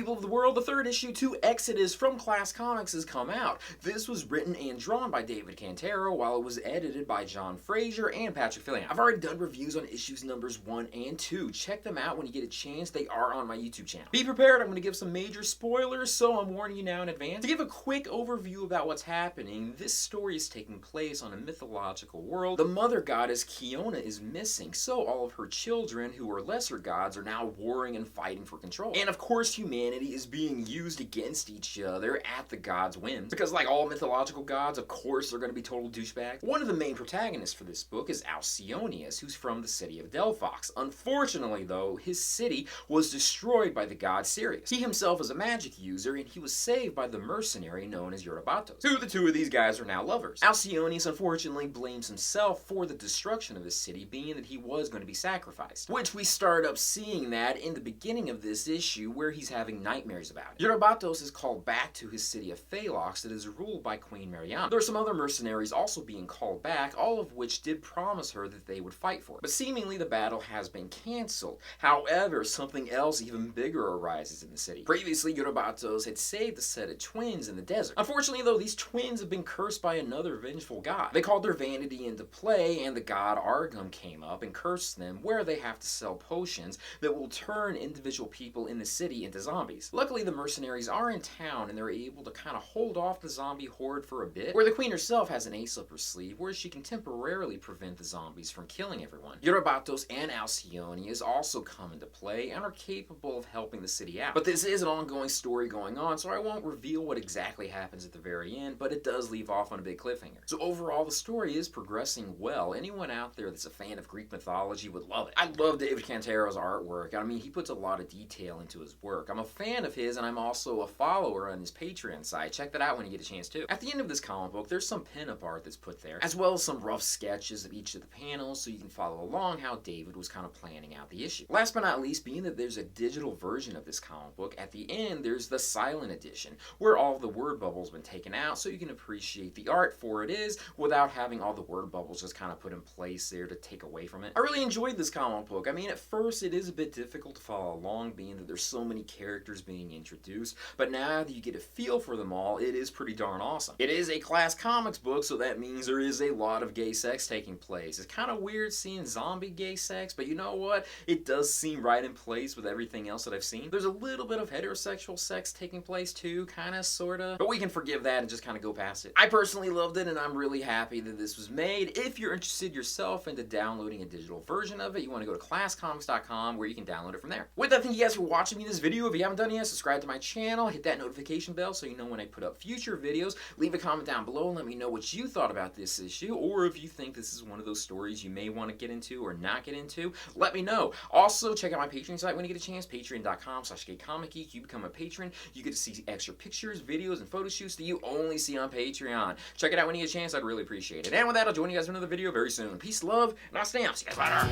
people of the world, the third issue to Exodus from Class Comics has come out. This was written and drawn by David Cantero, while it was edited by John Frazier and Patrick Fillion. I've already done reviews on issues numbers 1 and 2. Check them out when you get a chance. They are on my YouTube channel. Be prepared, I'm going to give some major spoilers, so I'm warning you now in advance. To give a quick overview about what's happening, this story is taking place on a mythological world. The mother goddess Kiona is missing, so all of her children, who are lesser gods, are now warring and fighting for control. And of course, humanity is being used against each other at the gods' whims. Because like all mythological gods, of course, they're going to be total douchebags. One of the main protagonists for this book is Alcyoneus, who's from the city of Delphox. Unfortunately, though, his city was destroyed by the god Sirius. He himself is a magic user, and he was saved by the mercenary known as Eurybatos, who the two of these guys are now lovers. Alcyoneus unfortunately blames himself for the destruction of his city, being that he was going to be sacrificed, which we start up seeing that in the beginning of this issue, where he's having nightmares about it. Eurybatos is called back to his city of Phalox that is ruled by Queen Mariana. There are some other mercenaries also being called back, all of which did promise her that they would fight for it. But seemingly the battle has been cancelled. However, something else even bigger arises in the city. Previously, Eurybatos had saved a set of twins in the desert. Unfortunately, though, these twins have been cursed by another vengeful god. They called their vanity into play, and the god Argum came up and cursed them, where they have to sell potions that will turn individual people in the city into zombies. Luckily, the mercenaries are in town, and they're able to kind of hold off the zombie horde for a bit, where the queen herself has an ace up her sleeve, where she can temporarily prevent the zombies from killing everyone. Eurybatos and Alcyoneus also come into play and are capable of helping the city out. But this is an ongoing story going on, so I won't reveal what exactly happens at the very end, but it does leave off on a big cliffhanger. So overall, the story is progressing well. Anyone out there that's a fan of Greek mythology would love it. I love David Cantero's artwork. I mean, he puts a lot of detail into his work. I'm a fan of his, and I'm also a follower on his Patreon site. Check that out when you get a chance too. At the end of this comic book, there's some pinup art that's put there, as well as some rough sketches of each of the panels, so you can follow along how David was kind of planning out the issue. Last but not least, being that there's a digital version of this comic book, at the end there's the silent edition, where all of the word bubbles have been taken out, so you can appreciate the art for what it is without having all the word bubbles just kind of put in place there to take away from it. I really enjoyed this comic book. I mean, at first it is a bit difficult to follow along, being that there's so many characters being introduced, but now that you get a feel for them all, it is pretty darn awesome. It is a Class Comics book, so that means there is a lot of gay sex taking place. It's kind of weird seeing zombie gay sex, but you know what? It does seem right in place with everything else that I've seen. There's a little bit of heterosexual sex taking place too, kind of, sort of, but we can forgive that and just kind of go past it. I personally loved it, and I'm really happy that this was made. If you're interested yourself into downloading a digital version of it, you want to go to classcomics.com, where you can download it from there. With that, thank you guys for watching me in this video. If you haven't done it yet, subscribe to my channel, hit that notification bell so you know when I put up future videos. Leave a comment down below and let me know what you thought about this issue, or if you think this is one of those stories you may want to get into or not get into, let me know. Also, check out my Patreon site when you get a chance, patreon.com/GeekComicGeek. You become a patron, you get to see extra pictures, videos, and photo shoots that you only see on Patreon. Check it out when you get a chance, I'd really appreciate it. And with that, I'll join you guys in another video very soon. Peace, love, and I'll stay up. See you guys later.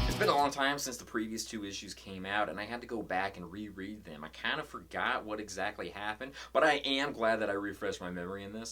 It's been a long time since the previous 2 issues came out, and I had to go back and reread them. I kind of forgot what exactly happened, but I am glad that I refreshed my memory in this.